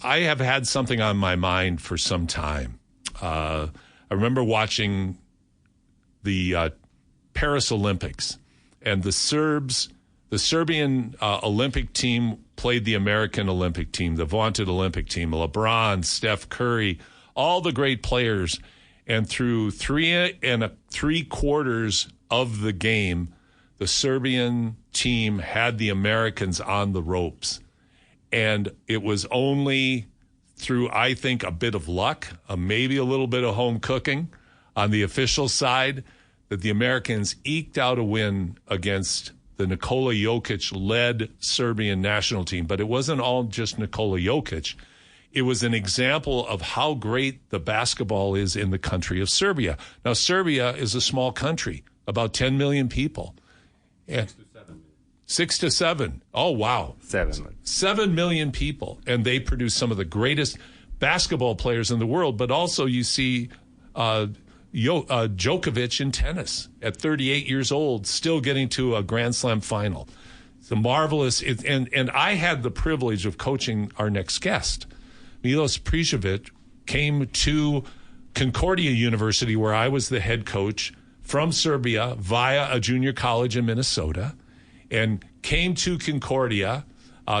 I have had something on my mind for some time. I remember watching the Paris Olympics, and the Serbian Olympic team played the American Olympic team, the vaunted Olympic team, LeBron, Steph Curry, all the great players. And through 3 3/4 of the game, the Serbian team had the Americans on the ropes. And it was only through, I think, a bit of luck, maybe a little bit of home cooking on the official side, that the Americans eked out a win against the Nikola Jokic-led Serbian national team. But it wasn't all just Nikola Jokic. It was an example of how great the basketball is in the country of Serbia. Now, Serbia is a small country, about 10 million people. 6 to 7. 6 to 7. Oh, wow. 7 million people. And they produce some of the greatest basketball players in the world. But also you see Djokovic in tennis at 38 years old, still getting to a Grand Slam final. It's a marvelous. And I had the privilege of coaching our next guest. Milos Prijovic came to Concordia University, where I was the head coach, from Serbia via a junior college in Minnesota, and came to Concordia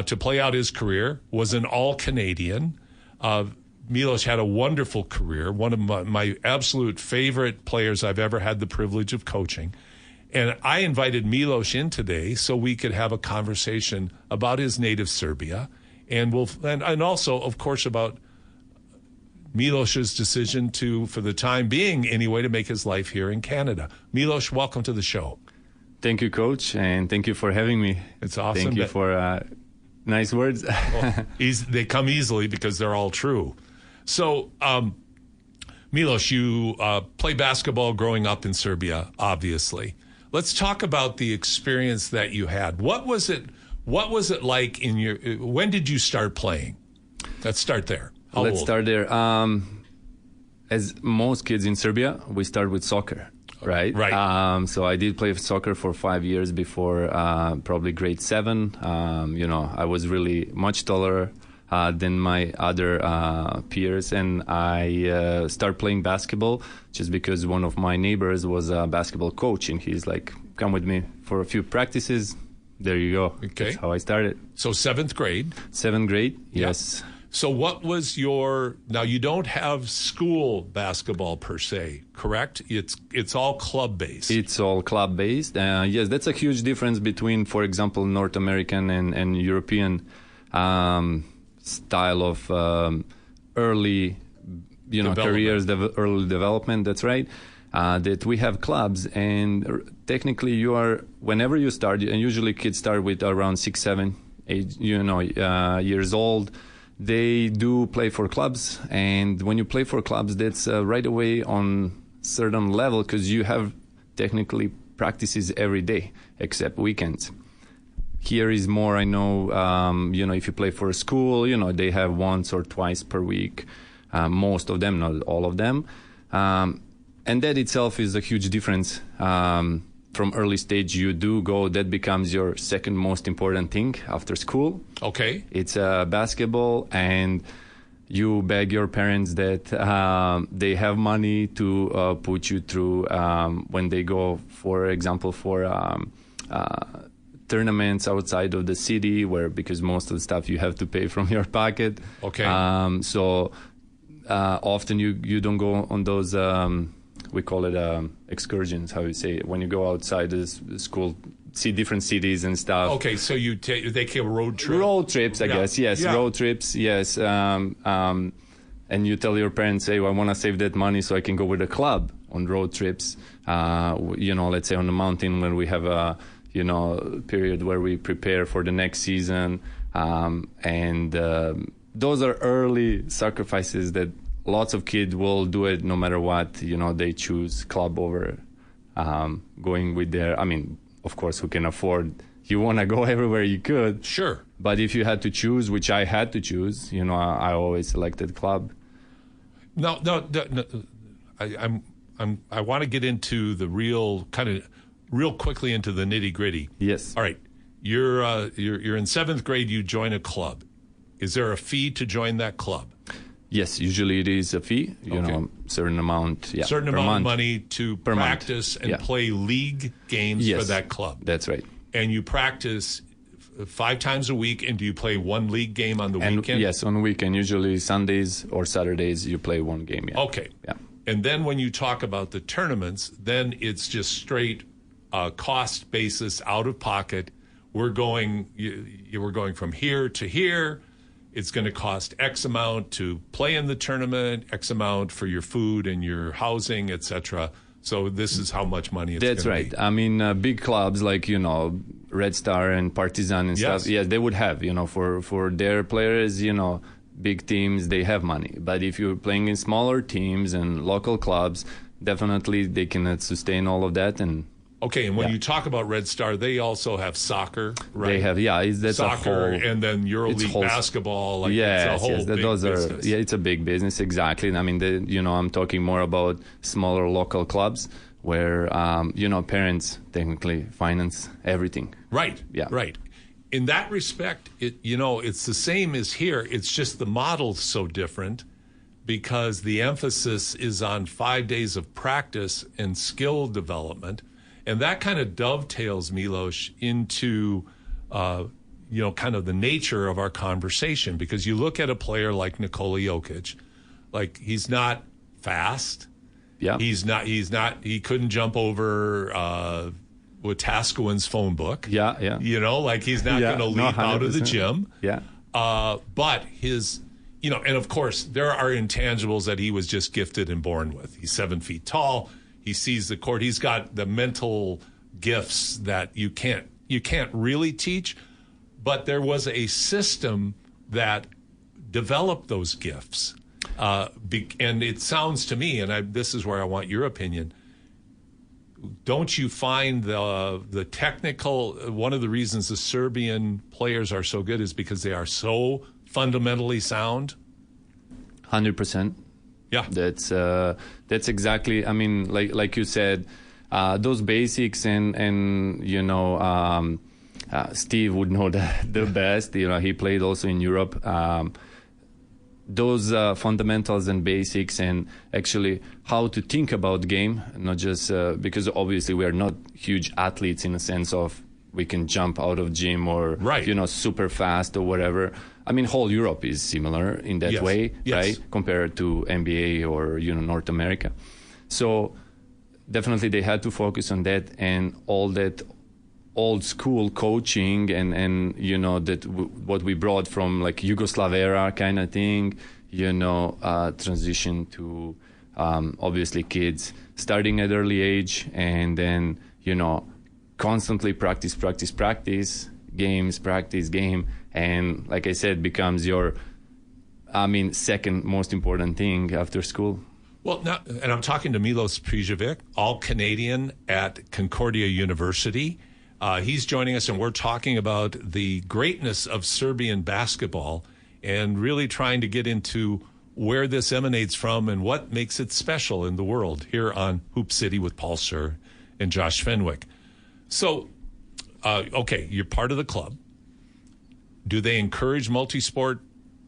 to play out his career, was an all-Canadian. Milos had a wonderful career, one of my absolute favorite players I've ever had the privilege of coaching. And I invited Milos in today so we could have a conversation about his native Serbia, and also, of course, about Milos's decision to, for the time being anyway, to make his life here in Canada. Milos, welcome to the show. Thank you, Coach, and thank you for having me. It's awesome. Thank you for nice words. Well, they come easily because they're all true. So, Milos, you play basketball growing up in Serbia, obviously. Let's talk about the experience that you had. What was it like when did you start playing? Let's start there. Let's start there. As most kids in Serbia, we start with soccer, right? Right. So I did play soccer for 5 years before probably grade 7. I was really much taller than my other peers, and I started playing basketball just because one of my neighbors was a basketball coach, and he's like, come with me for a few practices. There you go. Okay. That's how I started. So 7th grade? 7th grade, yes. Yeah. So what was now you don't have school basketball per se, correct? It's all club-based. It's all club-based. Yes, that's a huge difference between, for example, North American and European style of early, careers, early development. That's right. That we have clubs, and technically whenever you start, and usually kids start with around 6, 7, 8, years old. They do play for clubs, and when you play for clubs, that's right away on certain level, because you have technically practices every day except weekends. Here is more, I know, if you play for a school, they have once or twice per week, most of them, not all of them. And that itself is a huge difference. From early stage, you do go, that becomes your second most important thing after school. Okay. It's basketball, and you beg your parents that they have money to put you through when they go, for example, for tournaments outside of the city, because most of the stuff you have to pay from your pocket. Okay. So often you don't go on those, we call it excursions, how you say it, when you go outside the school, see different cities and stuff. Okay, so they call road trips? Road trips, I guess, yes. Yeah. Road trips, yes. And you tell your parents, hey, I want to save that money so I can go with a club on road trips. Let's say on the mountain when we have a period where we prepare for the next season. And those are early sacrifices that lots of kids will do it no matter what. They choose club over going with of course, who can afford. You want to go everywhere you could. Sure. But if you had to choose, which I had to choose, I always selected club. No. I want to get into the real quickly into the nitty gritty. Yes. All right. You're in 7th grade. You join a club. Is there a fee to join that club? Yes, usually it is a fee, certain amount, certain per amount month. of money to Per month. practice and play league games for that club. That's right. And you practice 5 times a week, and do you play one league game on the weekend? Yes, on the weekend, usually Sundays or Saturdays, you play one game. Yeah. Okay. Yeah. And then when you talk about the tournaments, then it's just straight cost basis, out of pocket. We're going from here to here. It's going to cost X amount to play in the tournament, X amount for your food and your housing, etc. So this is how much money it's going to be. That's right. I mean, big clubs like, Red Star and Partizan and stuff, yes, they would have, for their players, big teams, they have money. But if you're playing in smaller teams and local clubs, definitely they cannot sustain all of that. And okay, and when you talk about Red Star, they also have soccer, right? They have, that's soccer, a whole, and then EuroLeague basketball. Like it's a whole big business. It's a big business, exactly. I mean, I'm talking more about smaller local clubs where, parents technically finance everything. Right, yeah. Right. In that respect, it's the same as here. It's just the model's so different because the emphasis is on 5 days of practice and skill development. And that kind of dovetails, Milos, into, kind of the nature of our conversation. Because you look at a player like Nikola Jokic, like he's not fast. Yeah. He couldn't jump over Wetaskiwin's phone book. Yeah. He's not going to leap out of the gym. Yeah. But his, and of course, there are intangibles that he was just gifted and born with. He's 7 feet tall. He sees the court. He's got the mental gifts that you can't really teach. But there was a system that developed those gifts. And it sounds to me, and this is where I want your opinion, don't you find the technical, one of the reasons the Serbian players are so good is because they are so fundamentally sound? 100%. Yeah, that's exactly. I mean, like you said, those basics, and Steve would know the best. He played also in Europe. Those fundamentals and basics, and actually how to think about the game, not just because obviously we are not huge athletes in a sense of we can jump out of gym or super fast or whatever. I mean, whole Europe is similar in that way, right? Compared to NBA or North America. So definitely they had to focus on that and all that old school coaching and what we brought from like Yugoslav era kind of thing, transition to obviously kids starting at early age and then constantly practice, game, and like I said, becomes your second most important thing after school. Well, now, and I'm talking to Milos Prijovic, all Canadian at Concordia University. He's joining us, and we're talking about the greatness of Serbian basketball and really trying to get into where this emanates from and what makes it special in the world here on Hoop City with Paul Sir and Josh Fenwick. So, okay, you're part of the club. Do they encourage multi-sport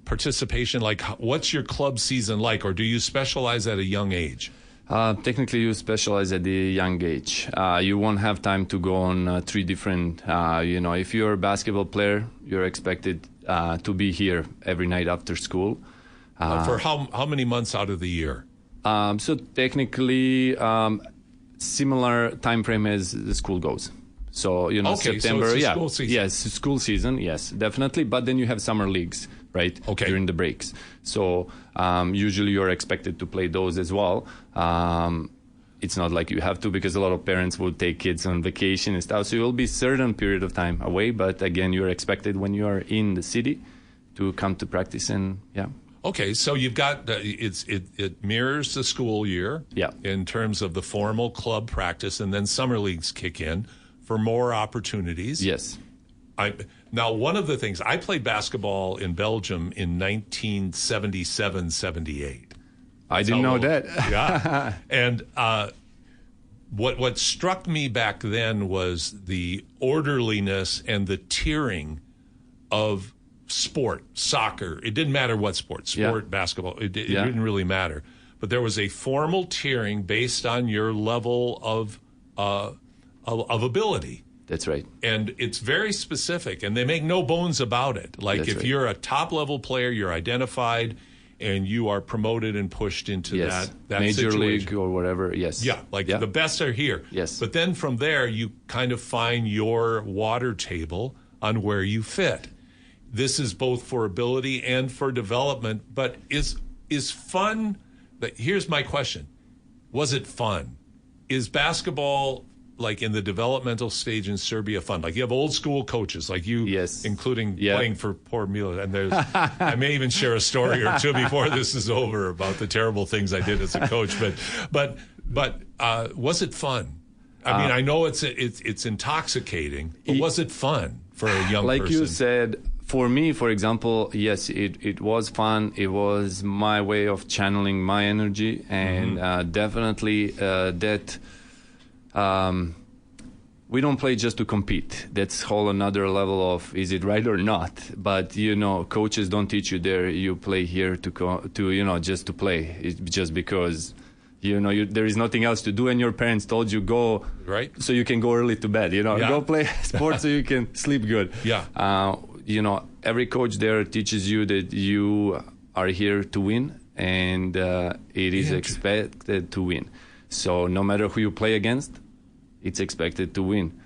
participation? Like, what's your club season like, or do you specialize at a young age? Technically, you specialize at the young age. You won't have time to go on 3 different, if you're a basketball player, you're expected to be here every night after school. For how many months out of the year? So technically, similar time frame as the school goes. So, September, so it's school season. Yes, school season, yes, definitely. But then you have summer leagues, right? Okay. During the breaks. So usually you're expected to play those as well. It's not like you have to because a lot of parents will take kids on vacation and stuff. So it will be a certain period of time away. But again, you're expected when you are in the city to come to practice and, yeah. Okay, so you've got it mirrors the school year in terms of the formal club practice, and then summer leagues kick in for more opportunities. Yes. Now, one of the things, I played basketball in Belgium in 1977-78. I didn't know that. Yeah. And what struck me back then was the orderliness and the tiering of sport, soccer. It didn't matter what sport, basketball. It didn't really matter. But there was a formal tiering based on your level of ability. That's right. And it's very specific, and they make no bones about it. Like if you're a top-level player, you're identified, and you are promoted and pushed into that Major situation. League or whatever, yes. Yeah, the best are here. Yes. But then from there, you kind of find your water table on where you fit. This is both for ability and for development, but is fun... Here's my question. Was it fun? Is basketball, like in the developmental stage in Serbia, fun? Like you have old school coaches like you, including playing for poor Milos. And I may even share a story or two before this is over about the terrible things I did as a coach. But was it fun? I mean, I know it's intoxicating, but was it fun for a young person? Like you said, for me, for example, yes, it was fun. It was my way of channeling my energy, and definitely that we don't play just to compete. That's whole another level of is it right or not. But coaches don't teach you there. You play here to just to play. It's just because there is nothing else to do, and your parents told you go so you can go early to bed. Go play sports so you can sleep good. Yeah. Every coach there teaches you that you are here to win, and it is expected to win. So no matter who you play against, it's expected to win.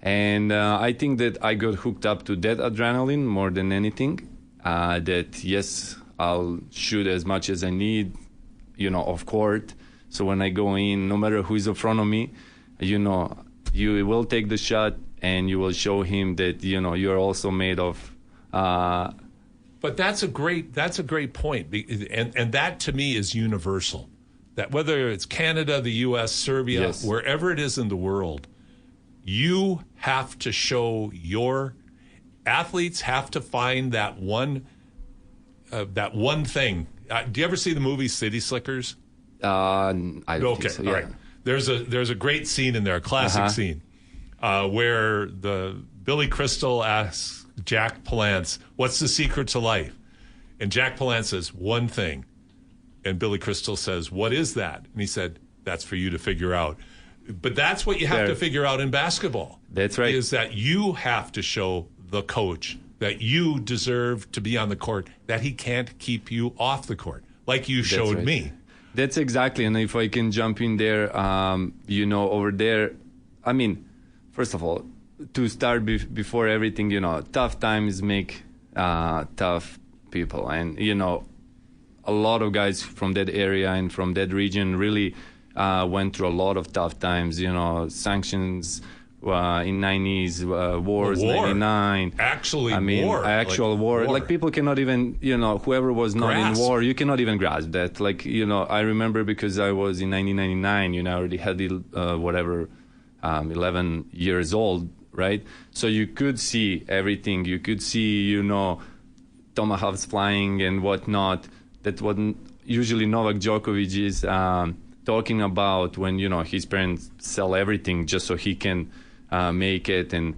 And I think that I got hooked up to that adrenaline more than anything. That, yes, I'll shoot as much as I need, off court. So when I go in, no matter who is in front of me, you will take the shot, and you will show him that you're also made of. But that's a great point, and that to me is universal. That whether it's Canada, the U.S., Serbia, wherever it is in the world, you have to show your athletes have to find that one thing. Do you ever see the movie City Slickers? I don't think so. Yeah. All right. There's a great scene in there, a classic scene. Where the Billy Crystal asks Jack Palance, "What's the secret to life?" And Jack Palance says, "One thing." And Billy Crystal says, "What is that?" And he said, "That's for you to figure out." But that's what you have to figure out in basketball. That's right. Is that you have to show the coach that you deserve to be on the court, that he can't keep you off the court, like you showed me. That's exactly. And if I can jump in there, over there, I mean, first of all, to start before everything, tough times make tough people. And, a lot of guys from that area and from that region really went through a lot of tough times, sanctions in 90s, wars, 99. Actual war. Like people cannot even, whoever was not in war, you cannot even grasp that. Like, I remember because I was in 1999, I already had 11 years old, right? So you could see everything. You could see, tomahawks flying and whatnot. That wasn't usually Novak Djokovic is talking about when, his parents sell everything just so he can make it. And,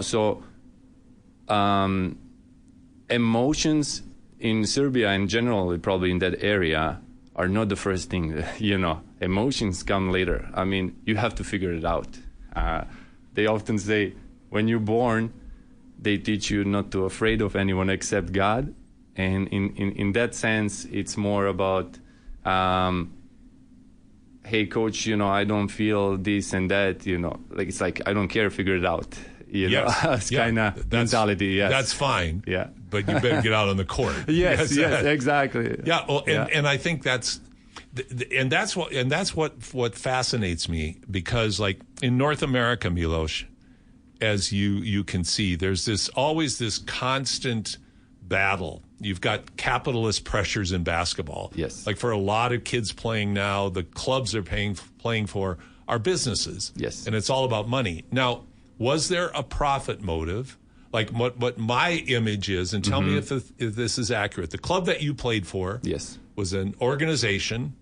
so emotions in Serbia in general, probably in that area, are not the first thing, Emotions come later. I mean, you have to figure it out. They often say, when you're born, they teach you not to afraid of anyone except God. And in that sense, it's more about, hey, coach, I don't feel this and that, it's like, I don't care, figure it out. It's kind of mentality. Yes. That's fine. Yeah. But you better get out on the court. yes, exactly. Yeah. Well, and I think that's what fascinates me, because like in North America, Milos, as you can see, there's always this constant battle. You've got capitalist pressures in basketball. Yes. Like for a lot of kids playing now, the clubs they're playing for are businesses. Yes. And it's all about money. Now, was there a profit motive? Like what my image is, and tell me if this is accurate. The club that you played for was an organization,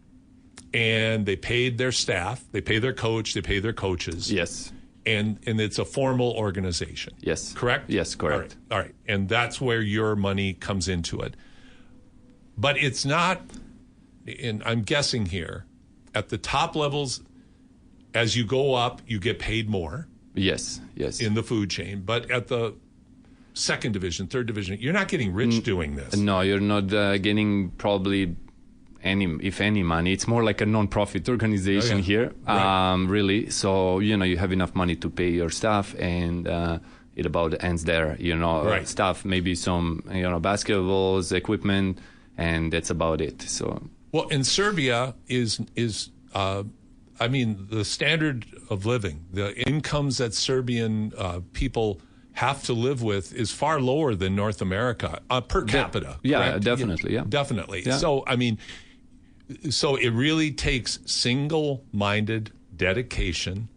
and they paid their staff, they pay their coach, they pay their coaches. Yes. and it's a formal organization. Yes. Correct? Yes, correct. All right. And that's where your money comes into it. But it's not, and I'm guessing here, at the top levels, as you go up, you get paid more. Yes. In the food chain. But at the second division, third division, you're not getting rich doing this. No, you're not getting probably any money. It's more like a non-profit organization here, Right. really. So, you have enough money to pay your staff, and it about ends there, Right. Stuff, maybe some, basketballs, equipment, and that's about it. So, Well, in Serbia is the standard of living, the incomes that Serbian people have to live with is far lower than North America per capita. Yeah, correct? definitely. Yeah, definitely. Yeah. So it really takes single-minded dedication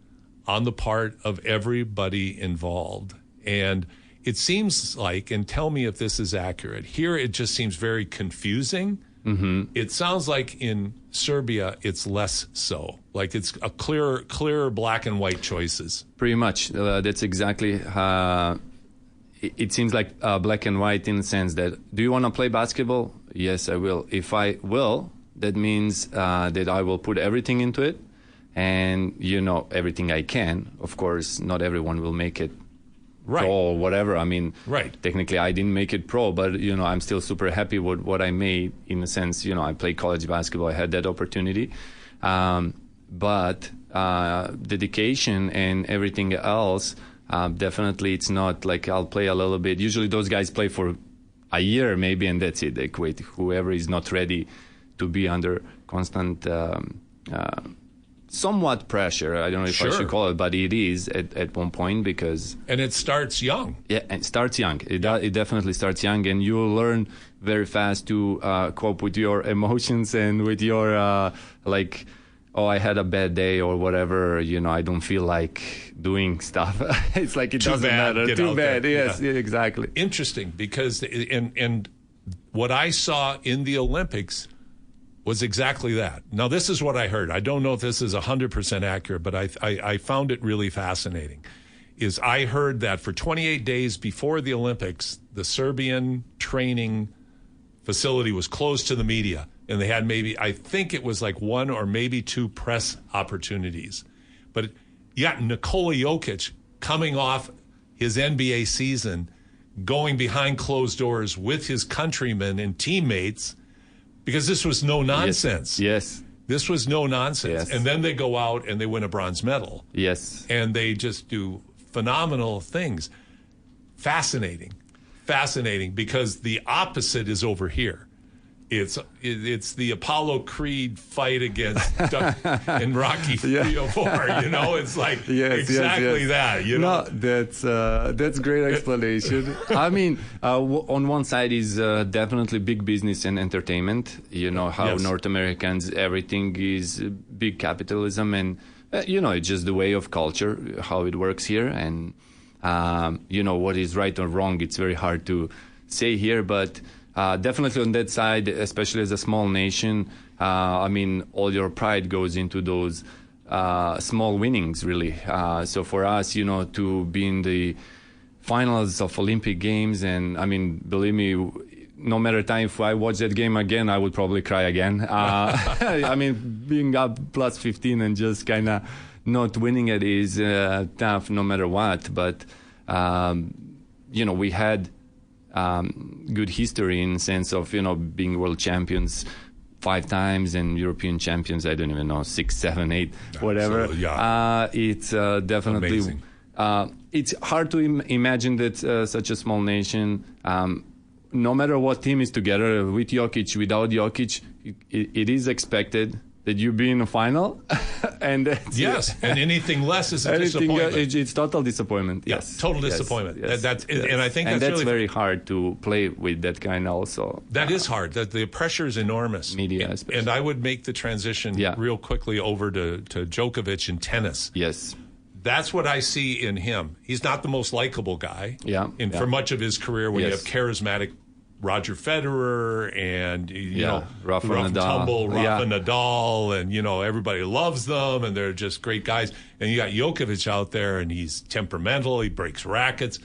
on the part of everybody involved. And it seems like, and tell me if this is accurate, here it just seems very confusing. Mm-hmm. It sounds like in Serbia it's less so. Like it's a clearer black and white choices. Pretty much. That's exactly it seems like black and white in the sense that, do you want to play basketball? Yes, I will. If I will, that means that I will put everything into it, and everything I can. Of course, not everyone will make it Right. pro or whatever. Right. Technically I didn't make it pro, but I'm still super happy with what I made, in the sense, I played college basketball, I had that opportunity. But dedication and everything else, definitely it's not like I'll play a little bit. Usually those guys play for a year maybe, and that's it. They quit. Whoever is not ready to be under constant somewhat pressure. I don't know if I should call it, but it is at one point, because... And it starts young. Yeah, it starts young. It definitely starts young, and you learn very fast to cope with your emotions and with your, I had a bad day or whatever, I don't feel like doing stuff. It's like it doesn't matter. Too bad. Yes, yeah, exactly. Interesting, because, and what I saw in the Olympics was exactly that. Now, this is what I heard. I don't know if this is 100% accurate, but I found it really fascinating. Is I heard that for 28 days before the Olympics, the Serbian training facility was closed to the media, and they had I think it was like one or maybe two press opportunities. But you got Nikola Jokic coming off his NBA season, going behind closed doors with his countrymen and teammates, because this was no nonsense. Yes. This was no nonsense. Yes. And then they go out and they win a bronze medal. Yes. And they just do phenomenal things. Fascinating, because the opposite is over here. It's the Apollo Creed fight against in Rocky 3 or 4. It's like exactly that. No, that's great explanation. On one side is definitely big business and entertainment. How North Americans, everything is big capitalism, and it's just the way of culture, how it works here, and what is right or wrong. It's very hard to say here, but. Definitely on that side, especially as a small nation, all your pride goes into those small winnings, really. So for us, to be in the finals of Olympic Games, and believe me, no matter time, if I watch that game again, I would probably cry again. Being up plus 15 and just kind of not winning it is tough no matter what. But, we had... good history in the sense of, being world champions 5 times and European champions, I don't even know, 6, 7, 8, whatever. It's definitely... Amazing. It's hard to imagine that such a small nation, no matter what team is together, with Jokic, without Jokic, it is expected that you be in a final, and and anything less is a disappointment. It's total disappointment. Yeah, yes, total disappointment. Yes, and I think that's really very hard to play with that kind also. That is hard. That the pressure is enormous. Media, especially. And I would make the transition real quickly over to Djokovic in tennis. Yes. That's what I see in him. He's not the most likable guy. For much of his career, when you have charismatic Roger Federer and, you know, Rafa rough and Nadal. tumble, Rafa Nadal, and, you know, everybody loves them, and they're just great guys. And you got Djokovic out there, and he's temperamental. He breaks rackets.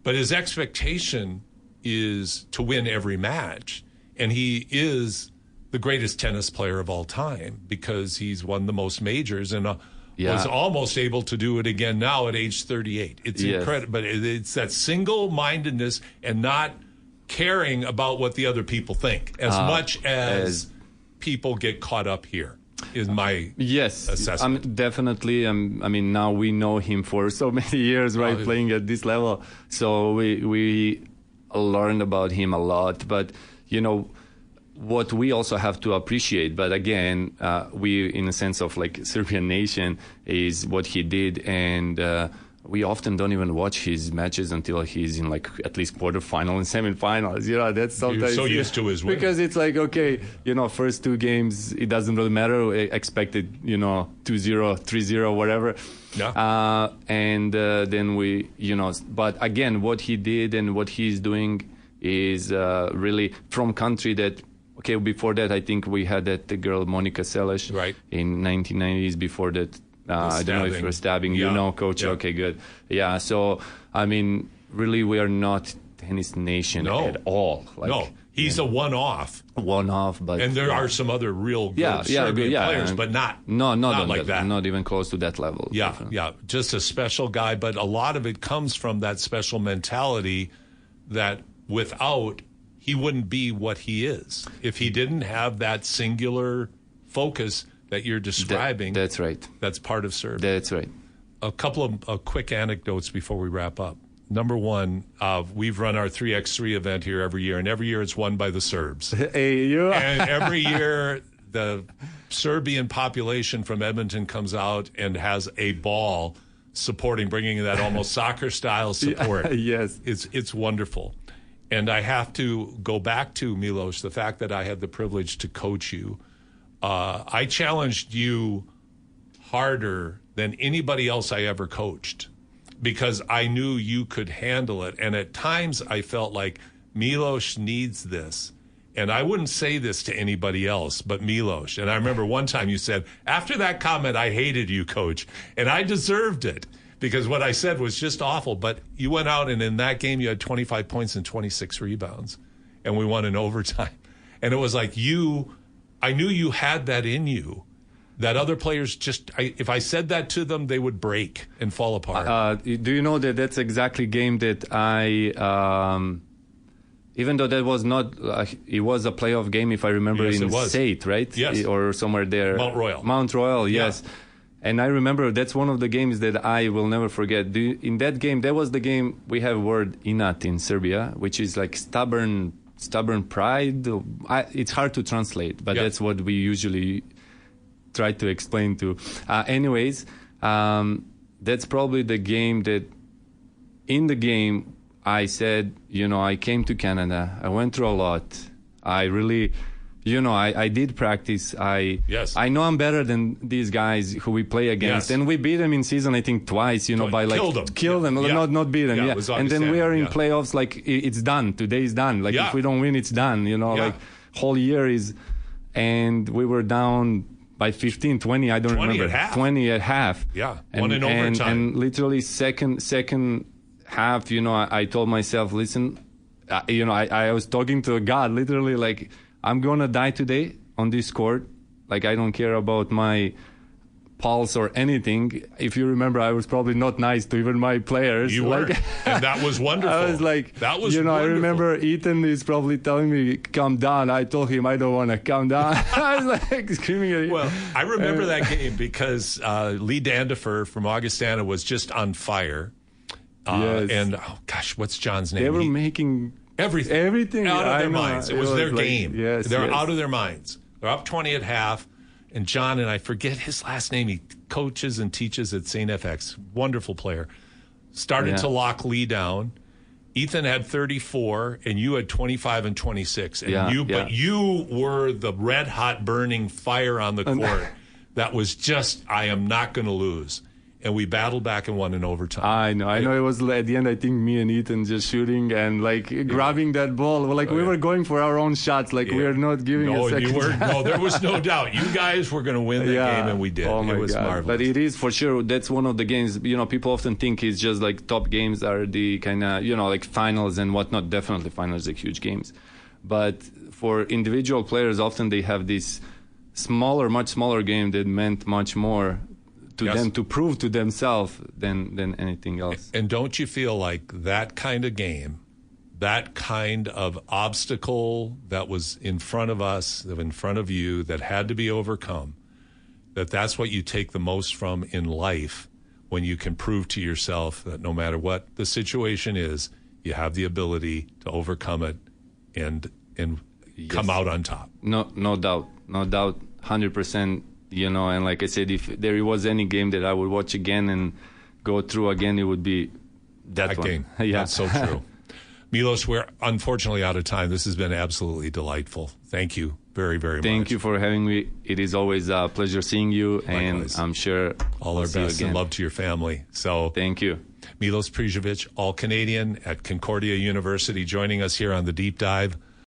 But his expectation is to win every match. And he is the greatest tennis player of all time because he's won the most majors and was almost able to do it again now at age 38. It's incredible. But it's that single-mindedness and not caring about what the other people think as much as people get caught up here is my assessment. Definitely. I mean, now we know him for so many years, right, playing at this level. So we learned about him a lot. But, you know, what we also have to appreciate, but again, we, in a sense of like Serbian nation, is what he did, and we often don't even watch his matches until he's in like at least quarterfinal and semifinals. You know, that's sometimes you're so used to his win because it's like, okay, you know, first two games it doesn't really matter. Expected, you know, 2-0, 3-0, whatever. Yeah. And then we, you know, but again, what he did and what he's doing is really from country that. Okay, before that, I think we had that girl, Monica Seles, in 1990s. Before that, I don't know if you're stabbing. You know, Coach. Yeah. Okay, good. Yeah, so, I mean, really, we are not tennis nation at all. Like, no, he's a one-off. One-off, but... And there are some other real good Serbian players, but not like that. Not even close to that level. Yeah, just a special guy. But a lot of it comes from that special mentality that without... he wouldn't be what he is if he didn't have that singular focus that you're describing. That's right. That's part of Serbia. That's right. A couple of quick anecdotes before we wrap up. Number one, we've run our 3x3 event here every year, and every year it's won by the Serbs. And every year the Serbian population from Edmonton comes out and has a ball bringing that almost soccer-style support. Yes. It's wonderful. And I have to go back to, Milos, the fact that I had the privilege to coach you. I challenged you harder than anybody else I ever coached because I knew you could handle it. And at times I felt like Milos needs this. And I wouldn't say this to anybody else but Milos. And I remember one time you said, after that comment, I hated you, Coach. And I deserved it. Because what I said was just awful. But you went out, and in that game, you had 25 points and 26 rebounds. And we won in overtime. And it was like I knew you had that in you, that other players just, if I said that to them, they would break and fall apart. Do you know that that's exactly game that I, even though that was not, it was a playoff game, if I remember, in Sate, right? Yes. Or somewhere there. Mount Royal. Mount Royal, yes. Yeah. And I remember that's one of the games that I will never forget. In that game, that was the game we have word inat in Serbia, which is like stubborn pride. It's hard to translate, but that's what we usually try to explain to. Anyways, that's probably the game that in the game I said, you know, I came to Canada. I went through a lot. I really... You know, I did practice. I know I'm better than these guys who we play against. And we beat them in season, I think, twice, you know, by like... Kill them, not beat them. And then we are in playoffs, like, it's done. Today is done. Like, if we don't win, it's done, you know, like, whole year is... And we were down by 15, 20, I don't remember. 20 at half. Yeah, one in overtime. And literally second half, you know, I told myself, listen, you know, I was talking to God, literally, like... I'm going to die today on this court. Like, I don't care about my pulse or anything. If you remember, I was probably not nice to even my players. You were. And that was wonderful. I was like, that was wonderful. I remember Ethan is probably telling me, calm down. I told him I don't want to calm down. I was like screaming at him. Well, I remember that game because Lee Dandifer from Augustana was just on fire. And, oh, gosh, what's John's name? They were making... Everything out of their minds. It was their game. Yes, They're out of their minds. They're up 20 at half. And John, and I forget his last name, he coaches and teaches at St. FX. Wonderful player. Started to lock Lee down. Ethan had 34, and you had 25 and 26. And But you were the red-hot burning fire on the court that was just, I am not going to lose. and we battled back and won in overtime. I know. It was at the end, I think, me and Ethan just shooting and grabbing that ball. We were going for our own shots. We were not giving a second chance. No, there was no doubt. You guys were going to win the game, and we did. Oh my it was God. marvelous. But it is for sure. That's one of the games. People often think it's just top games are the kind of finals and whatnot. Definitely, finals are huge games. But for individual players, often they have this much smaller game that meant much more to them to prove to themselves than anything else. And don't you feel like that kind of game, that kind of obstacle that was in front of us, in front of you, that had to be overcome, that's what you take the most from in life when you can prove to yourself that no matter what the situation is, you have the ability to overcome it and come out on top. No doubt, 100%. And like I said, if there was any game that I would watch again and go through again, it would be that one. Game. Yeah. That's so true. Milos, we're unfortunately out of time. This has been absolutely delightful. Thank you very, very much. Thank you for having me. It is always a pleasure seeing you. Likewise. And I'm sure all our best and love to your family. So thank you. Milos Prijovic, all Canadian at Concordia University, joining us here on The Deep Dive.